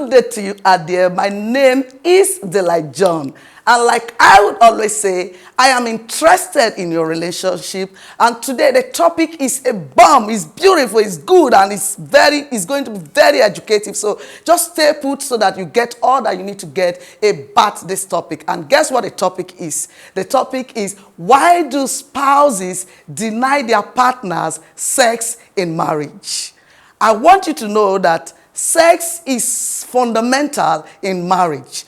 good day to you out there. My name is Delight John. And like I would always say, I am interested in your relationship. And today the topic is a bomb. It's beautiful, it's good, and it's going to be very educative. So just stay put so that you get all that you need to get about this topic. And guess what the topic is? The topic is, why do spouses deny their partners sex in marriage? I want you to know that sex is fundamental in marriage.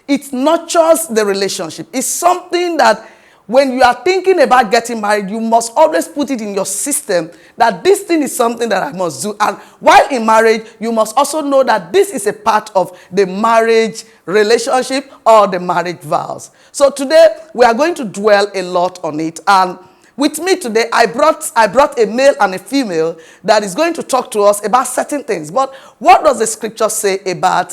It nurtures the relationship. It's something that when you are thinking about getting married, you must always put it in your system that this thing is something that I must do. And while in marriage, you must also know that this is a part of the marriage relationship or the marriage vows. So today, we are going to dwell a lot on it. And with me today, I brought a male and a female that is going to talk to us about certain things. But what does the scripture say about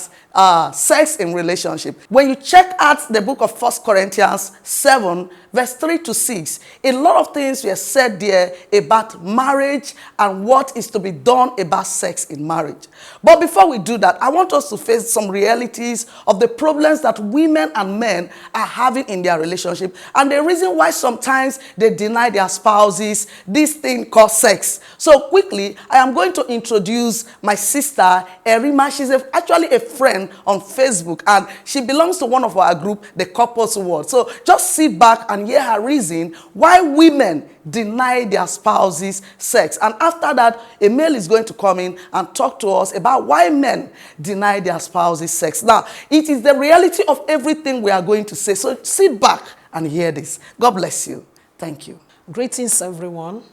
sex in relationship? When you check out the book of 1 Corinthians 7, verse 3 to 6, a lot of things were said there about marriage and what is to be done about sex in marriage. But before we do that, I want us to face some realities of the problems that women and men are having in their relationship, and the reason why sometimes they deny their spouses this thing called sex. So quickly, I am going to introduce my sister, Erima. She's actually a friend on Facebook, and she belongs to one of our group, the Couples World. So just sit back and hear her reason why women deny their spouses sex. And after that, a male is going to come in and talk to us about why men deny their spouses sex. Now, it is the reality of everything we are going to say. So sit back and hear this. God bless you. Thank you. Greetings, everyone.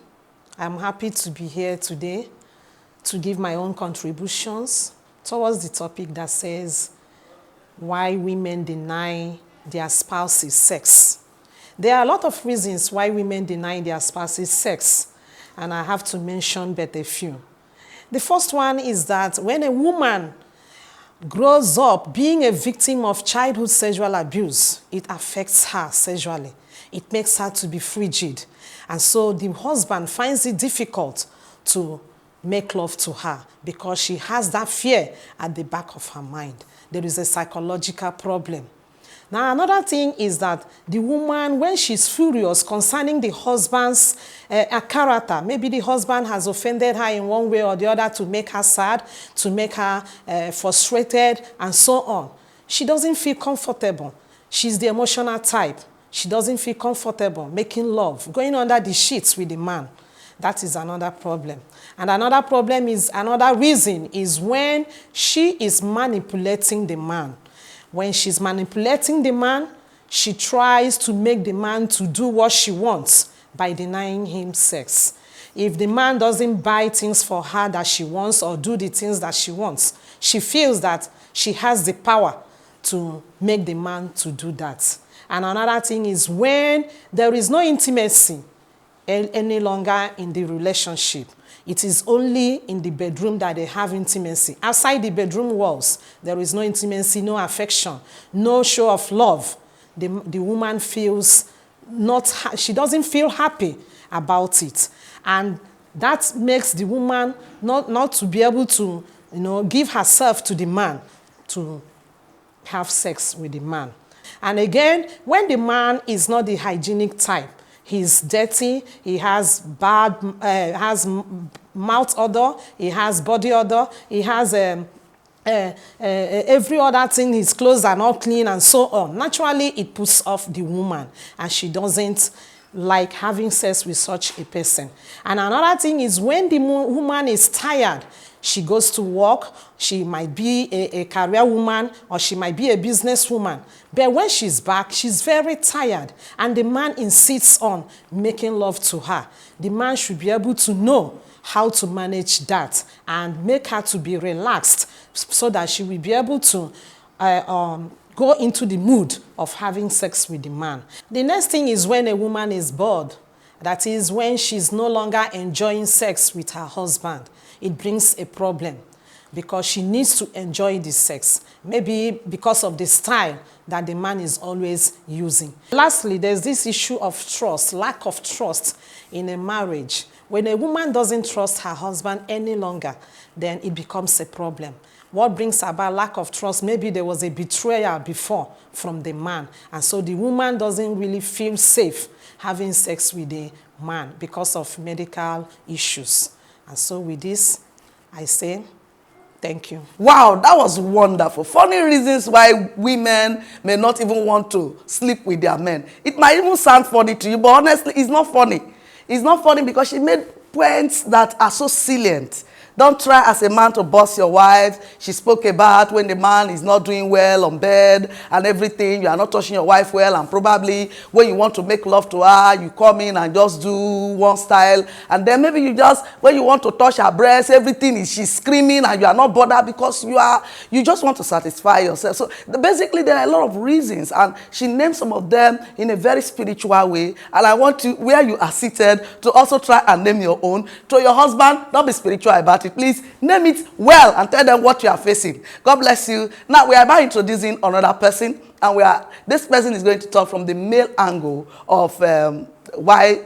I'm happy to be here today to give my own contributions towards the topic that says why women deny their spouses sex. There are a lot of reasons why women deny their spouses sex, and I have to mention but a few. The first one is that when a woman grows up being a victim of childhood sexual abuse, it affects her sexually. It makes her to be frigid. And so the husband finds it difficult to make love to her because she has that fear at the back of her mind. There is a psychological problem. Now, another thing is that the woman, when she's furious concerning the husband's character, maybe the husband has offended her in one way or the other to make her sad, to make her frustrated, and so on. She doesn't feel comfortable. She's the emotional type. She doesn't feel comfortable making love, going under the sheets with the man. That is another problem. And another problem is, another reason is when she is manipulating the man. When she's manipulating the man, she tries to make the man to do what she wants by denying him sex. If the man doesn't buy things for her that she wants or do the things that she wants, she feels that she has the power to make the man to do that. And another thing is when there is no intimacy any longer in the relationship. It is only in the bedroom that they have intimacy. Outside the bedroom walls, there is no intimacy, no affection, no show of love. The woman feels she doesn't feel happy about it. And that makes the woman not to be able to, give herself to the man to have sex with the man. And again, when the man is not the hygienic type, he's dirty, he has has mouth odor, he has body odor, he has every other thing, his clothes are not clean and so on. Naturally, it puts off the woman and she doesn't like having sex with such a person. And another thing is when the woman is tired, she goes to work, she might be a career woman or she might be a business woman. But when she's back, she's very tired and the man insists on making love to her. The man should be able to know how to manage that and make her to be relaxed so that she will be able to go into the mood of having sex with the man. The next thing is when a woman is bored. That is when she's no longer enjoying sex with her husband. It brings a problem because she needs to enjoy the sex, maybe because of the style that the man is always using. Lastly, there's this issue of trust, lack of trust in a marriage. When a woman doesn't trust her husband any longer, then it becomes a problem. What brings about lack of trust? Maybe there was a betrayal before from the man. And so the woman doesn't really feel safe having sex with the man because of medical issues. And so with this, I say, thank you. Wow, that was wonderful. Funny reasons why women may not even want to sleep with their men. It might even sound funny to you, but honestly, it's not funny. It's not funny because she made points that are so salient. Don't try as a man to boss your wife. She spoke about when the man is not doing well on bed and everything. You are not touching your wife well, and probably when you want to make love to her, you come in and just do one style. And then maybe you just, when you want to touch her breast, everything is she's screaming and you are not bothered because you just want to satisfy yourself. So basically there are a lot of reasons, and she named some of them in a very spiritual way. And I want you, where you are seated, to also try and name your own. To your husband, don't be spiritual about it. Please name it well and tell them what you are facing. God bless you. Now we are about introducing another person, and this person is going to talk from the male angle of why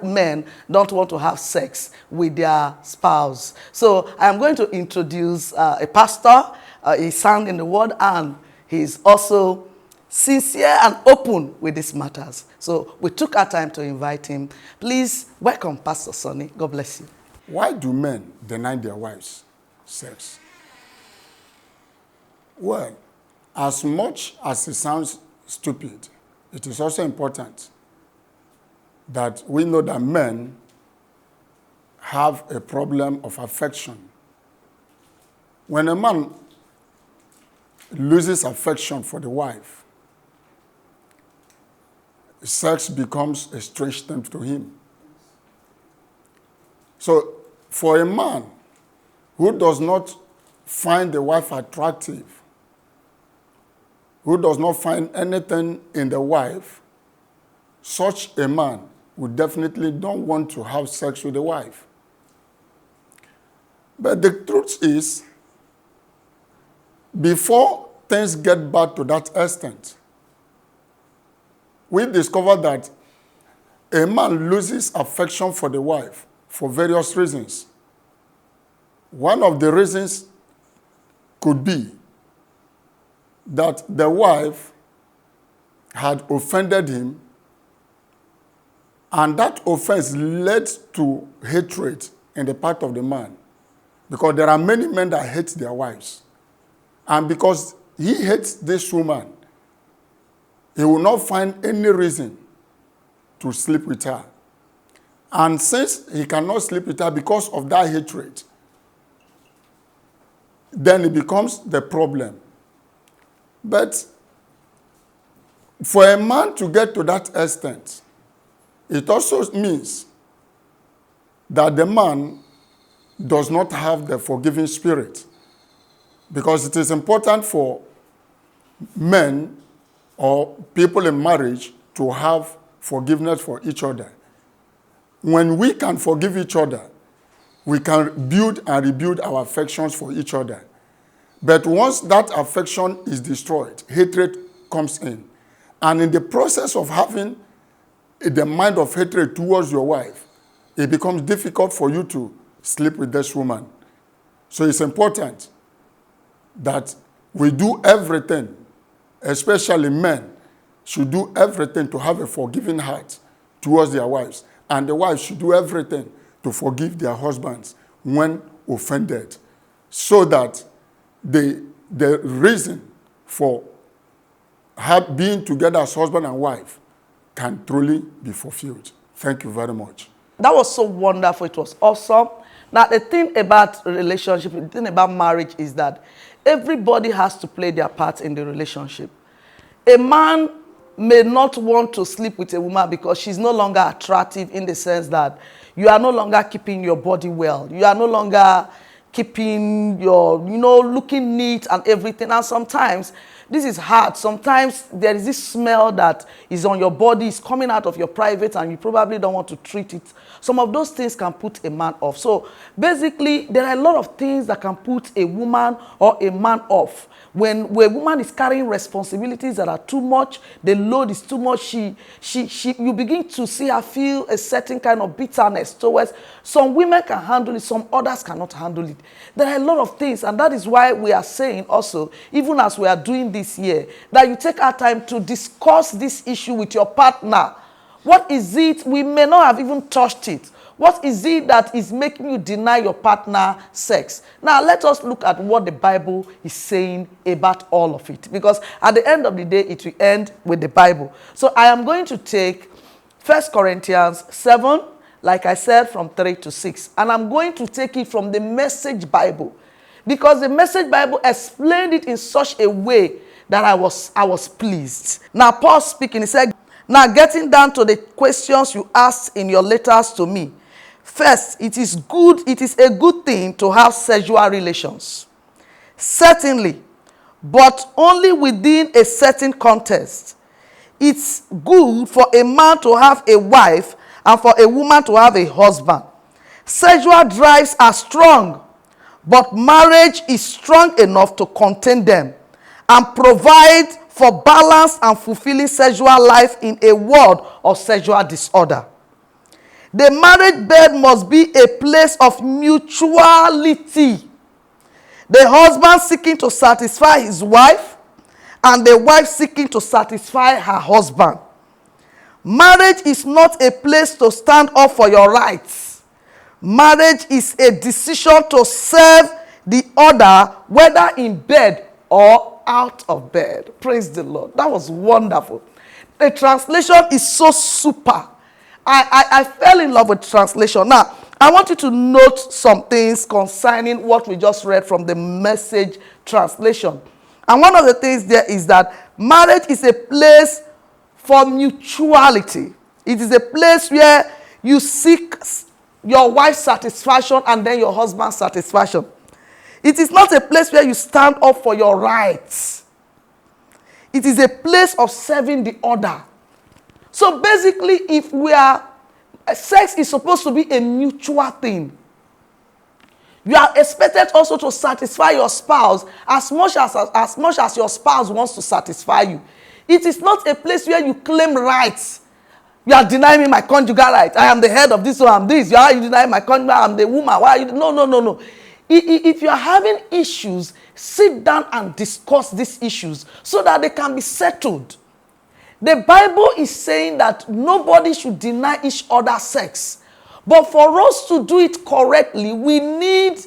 men don't want to have sex with their spouse. So I am going to introduce a pastor. He's sound in the word, and he's also sincere and open with these matters. So we took our time to invite him. Please welcome Pastor Sonny. God bless you. Why do men deny their wives sex? Well, as much as it sounds stupid, it is also important that we know that men have a problem of affection. When a man loses affection for the wife, sex becomes a strange thing to him. So, for a man who does not find the wife attractive, who does not find anything in the wife, such a man would definitely don't want to have sex with the wife. But the truth is, before things get bad to that extent, we discover that a man loses affection for the wife for various reasons. One of the reasons could be that the wife had offended him, and that offense led to hatred in the part of the man. Because there are many men that hate their wives. And because he hates this woman, he will not find any reason to sleep with her. And since he cannot sleep with her because of that hatred, then it becomes the problem. But for a man to get to that extent, it also means that the man does not have the forgiving spirit. Because it is important for men or people in marriage to have forgiveness for each other. When we can forgive each other, we can build and rebuild our affections for each other. But once that affection is destroyed, hatred comes in. And in the process of having the mind of hatred towards your wife, it becomes difficult for you to sleep with this woman. So it's important that we do everything, especially men, should do everything to have a forgiving heart towards their wives. And the wives should do everything to forgive their husbands when offended, so that the reason for being together as husband and wife can truly be fulfilled. Thank you very much. That was so wonderful. It was awesome. Now, the thing about relationship, the thing about marriage is that everybody has to play their part in the relationship. A man may not want to sleep with a woman because she's no longer attractive, in the sense that you are no longer keeping your body well. You are no longer keeping your, looking neat and everything. And sometimes this is hard. Sometimes there is this smell that is on your body, is coming out of your private, and you probably don't want to treat it. Some of those things can put a man off. So basically, there are a lot of things that can put a woman or a man off. When a woman is carrying responsibilities that are too much, the load is too much, you begin to see her feel a certain kind of bitterness towards. Some women can handle it, some others cannot handle it. There are a lot of things, and that is why we are saying also, even as we are doing this year, that you take our time to discuss this issue with your partner. What is it? We may not have even touched it. What is it that is making you deny your partner sex? Now, let us look at what the Bible is saying about all of it. Because at the end of the day, it will end with the Bible. So I am going to take 1 Corinthians 7, like I said, from 3 to 6. And I'm going to take it from the Message Bible. Because the Message Bible explained it in such a way that I was pleased. Now, Paul speaking, he said, now getting down to the questions you asked in your letters to me. First, it is a good thing to have sexual relations. Certainly, but only within a certain context. It's good for a man to have a wife and for a woman to have a husband. Sexual drives are strong, but marriage is strong enough to contain them and provide for balanced and fulfilling sexual life in a world of sexual disorder. The marriage bed must be a place of mutuality. The husband seeking to satisfy his wife and the wife seeking to satisfy her husband. Marriage is not a place to stand up for your rights. Marriage is a decision to serve the other, whether in bed or out of bed. Praise the Lord. That was wonderful. The translation is so super. I fell in love with translation. Now, I want you to note some things concerning what we just read from the Message translation. And one of the things there is that marriage is a place for mutuality. It is a place where you seek your wife's satisfaction and then your husband's satisfaction. It is not a place where you stand up for your rights. It is a place of serving the other. So basically, sex is supposed to be a mutual thing. You are expected also to satisfy your spouse as much as your spouse wants to satisfy you. It is not a place where you claim rights. You are denying me my conjugal right. I am the head of this, so I'm this. You are denying my conjugal, I'm the woman. Why are you? No. If you are having issues, sit down and discuss these issues so that they can be settled. The Bible is saying that nobody should deny each other sex. But for us to do it correctly, we need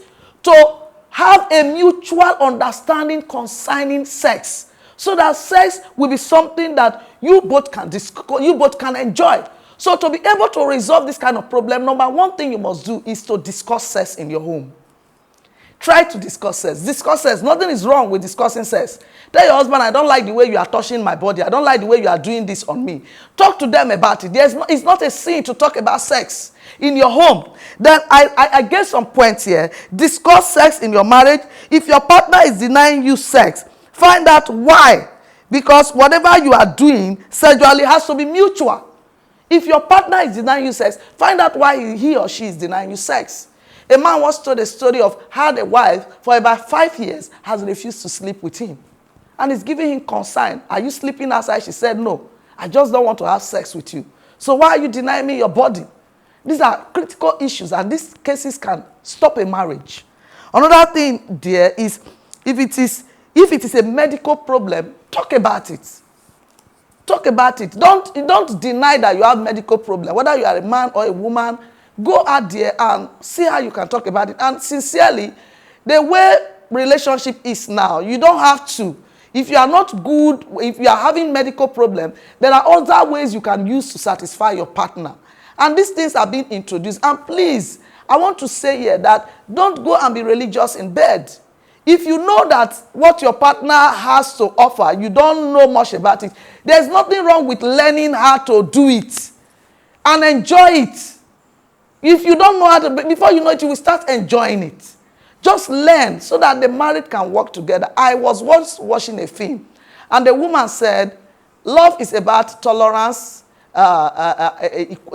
to have a mutual understanding concerning sex. So that sex will be something that you both can enjoy. So to be able to resolve this kind of problem, number one thing you must do is to discuss sex in your home. Try to discuss sex. Discuss sex. Nothing is wrong with discussing sex. Tell your husband, I don't like the way you are touching my body. I don't like the way you are doing this on me. Talk to them about it. It's not a sin to talk about sex in your home. Then I get some points here. Discuss sex in your marriage. If your partner is denying you sex, find out why. Because whatever you are doing sexually has to be mutual. If your partner is denying you sex, find out why he or she is denying you sex. A man once told a story of how the wife, for about 5 years, has refused to sleep with him. And he's giving him concern. Are you sleeping outside? She said, no. I just don't want to have sex with you. So why are you denying me your body? These are critical issues, and these cases can stop a marriage. Another thing there is, if it is a medical problem, talk about it. Talk about it. Don't deny that you have medical problem. Whether you are a man or a woman, go out there and see how you can talk about it. And sincerely, the way relationship is now, you don't have to. If you are not good, if you are having medical problem, there are other ways you can use to satisfy your partner. And these things are being introduced. And please, I want to say here that don't go and be religious in bed. If you know that what your partner has to offer, you don't know much about it, there's nothing wrong with learning how to do it and enjoy it. If you don't know how to, before you know it, you will start enjoying it. Just learn so that the marriage can work together. I was once watching a film, And the woman said, love is about tolerance,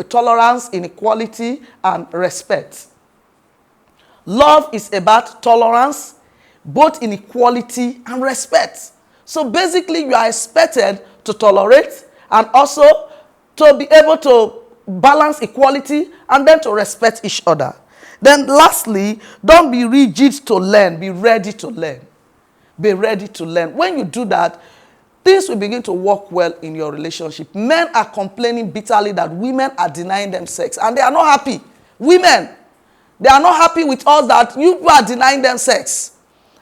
tolerance, inequality, and respect. Love is about tolerance, both inequality and respect. So basically, you are expected to tolerate and also to be able to balance equality and then to respect each other. Then lastly, don't be rigid to learn. Be ready to learn. Be ready to learn. When you do that, things will begin to work well in your relationship. Men are complaining bitterly that women are denying them sex, and they are not happy. Women, they are not happy with us that you are denying them sex.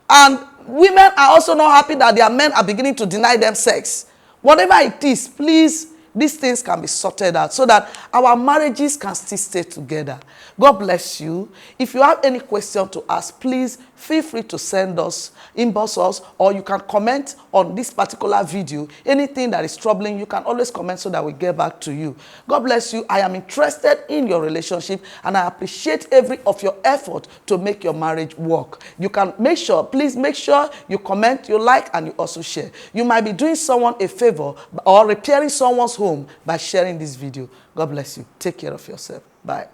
And women are also not happy that their men are beginning to deny them sex. Whatever it is, please, these things can be sorted out so that our marriages can still stay together. God bless you. If you have any question to ask, please feel free to send us, inbox us, or you can comment on this particular video. Anything that is troubling, you can always comment so that we get back to you. God bless you. I am interested in your relationship, and I appreciate every of your effort to make your marriage work. You can make sure, please make sure you comment, you like, and you also share. You might be doing someone a favor or repairing someone's home by sharing this video. God bless you. Take care of yourself. Bye.